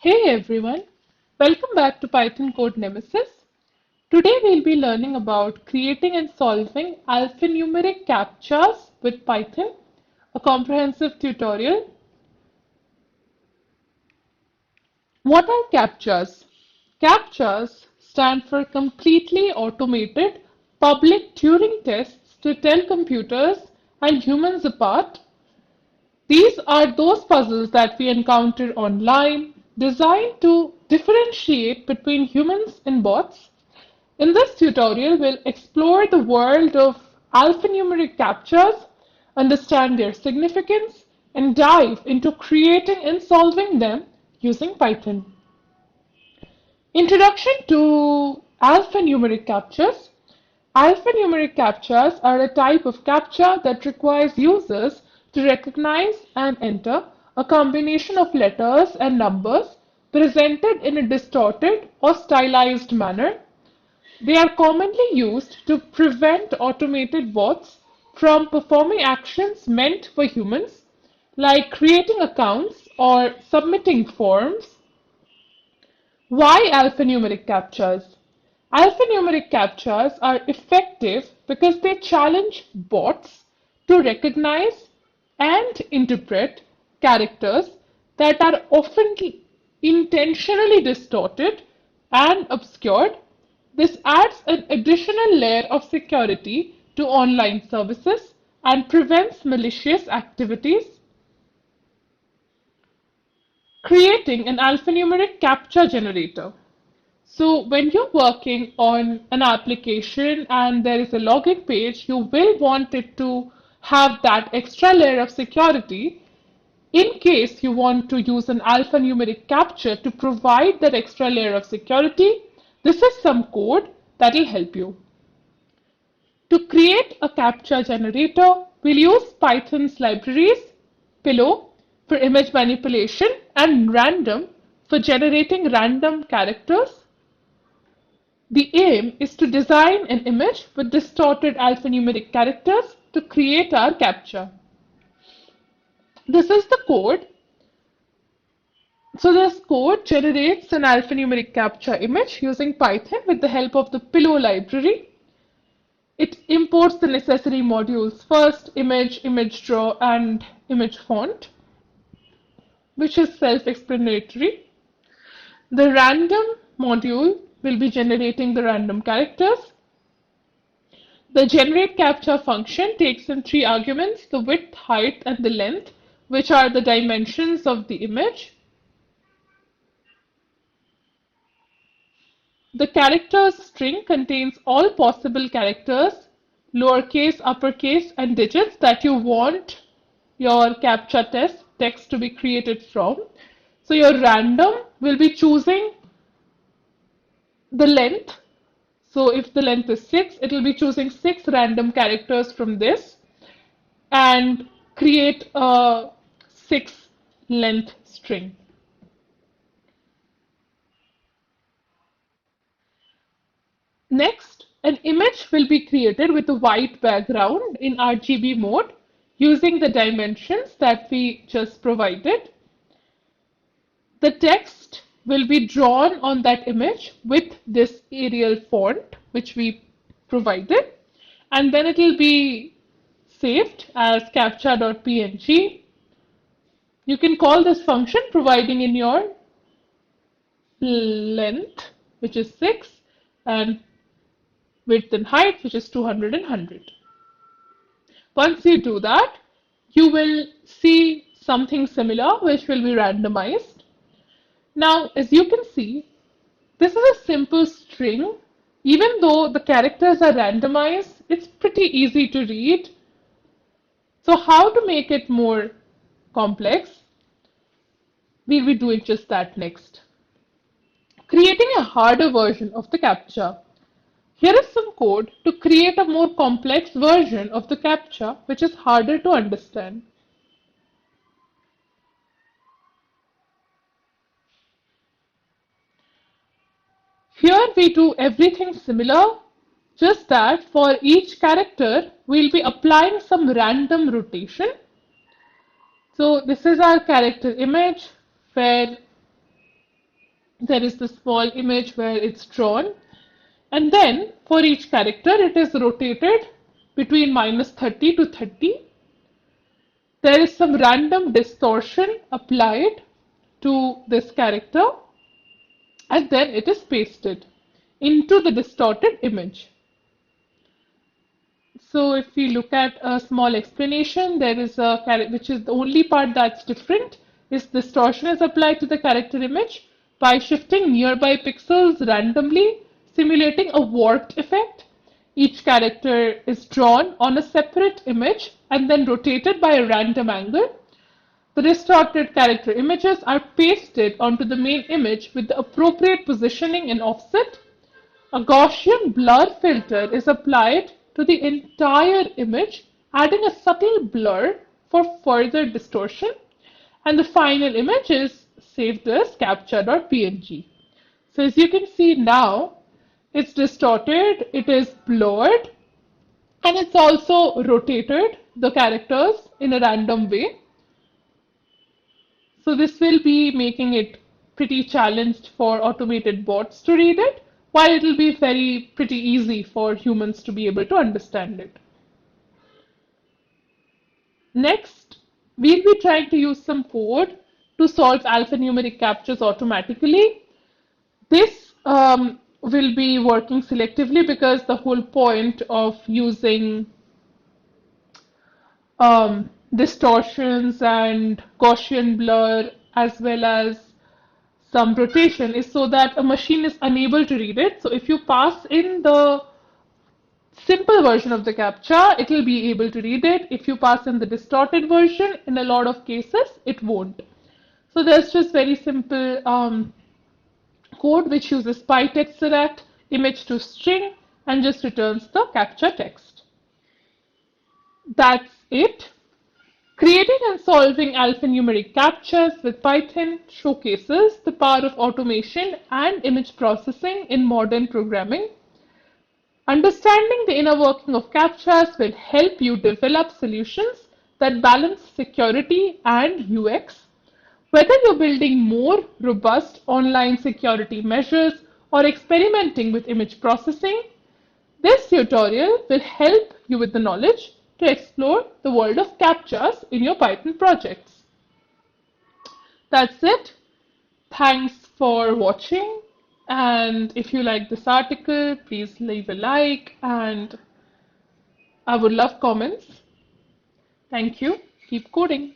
Hey everyone, welcome back to Python Code Nemesis. Today we'll be learning about creating and solving alphanumeric CAPTCHAs with Python, a comprehensive tutorial. What are CAPTCHAs? CAPTCHAs stand for Completely Automated Public Turing Tests to tell computers and humans apart. These are those puzzles that we encounter online, designed to differentiate between humans and bots. In this tutorial, we'll explore the world of alphanumeric CAPTCHAs, understand their significance, and dive into creating and solving them using Python. Introduction to alphanumeric CAPTCHAs. Alphanumeric CAPTCHAs are a type of CAPTCHA that requires users to recognize and enter a combination of letters and numbers presented in a distorted or stylized manner. They are commonly used to prevent automated bots from performing actions meant for humans, like creating accounts or submitting forms. Why alphanumeric CAPTCHAs? Alphanumeric CAPTCHAs are effective because they challenge bots to recognize and interpret characters that are often intentionally distorted and obscured. This adds an additional layer of security to online services and prevents malicious activities. Creating an alphanumeric CAPTCHA generator. So when you're working on an application and there is a login page, you will want it to have that extra layer of security in case you want to use an alphanumeric CAPTCHA to provide that extra layer of security. This is some code that will help you. To create a CAPTCHA generator, we'll use Python's libraries, Pillow for image manipulation, and Random for generating random characters. The aim is to design an image with distorted alphanumeric characters to create our CAPTCHA. This is the code. So this code generates an alphanumeric CAPTCHA image using Python with the help of the Pillow library. It imports the necessary modules first, image, image draw, and image font, which is self-explanatory. The random module will be generating the random characters. The generate CAPTCHA function takes in three arguments, the width, height, and the length, which are the dimensions of the image. The characters string contains all possible characters, lowercase, uppercase, and digits that you want your CAPTCHA text to be created from. So your random will be choosing the length. So if the length is 6, it will be choosing 6 random characters from this and create a 6 length string. Next, an image will be created with a white background in RGB mode using the dimensions that we just provided. The text will be drawn on that image with this Arial font which we provided, and then it will be saved as captcha.png. You can call this function providing in your length, which is 6, and width and height, which is 200 and 100. Once you do that, you will see something similar which will be randomized. Now, as you can see, this is a simple string. Even though the characters are randomized, it's pretty easy to read. So how to make it more complex? We'll be doing just that next. Creating a harder version of the CAPTCHA. Here is some code to create a more complex version of the CAPTCHA which is harder to understand. Here we do everything similar, just that for each character we'll be applying some random rotation. So this is our character image where There is the small image where it's drawn, and then for each character it is rotated between -30 to 30. There is some random distortion applied to this character, and then it is pasted into the distorted image. So if we look at a small explanation, there is a character, which is the only part that's different, is distortion is applied to the character image by shifting nearby pixels randomly, simulating a warped effect. Each character is drawn on a separate image and then rotated by a random angle. The distorted character images are pasted onto the main image with the appropriate positioning and offset. A Gaussian blur filter is applied to the entire image, adding a subtle blur for further distortion, and the final image is saved as captcha.png. So as you can see now, it's distorted, it is blurred, and it's also rotated the characters in a random way. So this will be making it pretty challenged for automated bots to read it, while it will be pretty easy for humans to be able to understand it. Next, we'll be trying to use some code to solve alphanumeric captchas automatically. This will be working selectively because the whole point of using distortions and Gaussian blur as well as some rotation is so that a machine is unable to read it. So if you pass in the simple version of the CAPTCHA, it will be able to read it. If you pass in the distorted version, in a lot of cases, it won't. So there's just very simple code which uses PyText select, image to string, and just returns the CAPTCHA text. That's it. Creating and solving alphanumeric CAPTCHAs with Python showcases the power of automation and image processing in modern programming. Understanding the inner working of CAPTCHAs will help you develop solutions that balance security and UX. Whether you're building more robust online security measures or experimenting with image processing, this tutorial will help you with the knowledge to explore the world of CAPTCHAs in your Python projects. That's it. Thanks for watching. And if you like this article, please leave a like, and I would love comments. Thank you. Keep coding.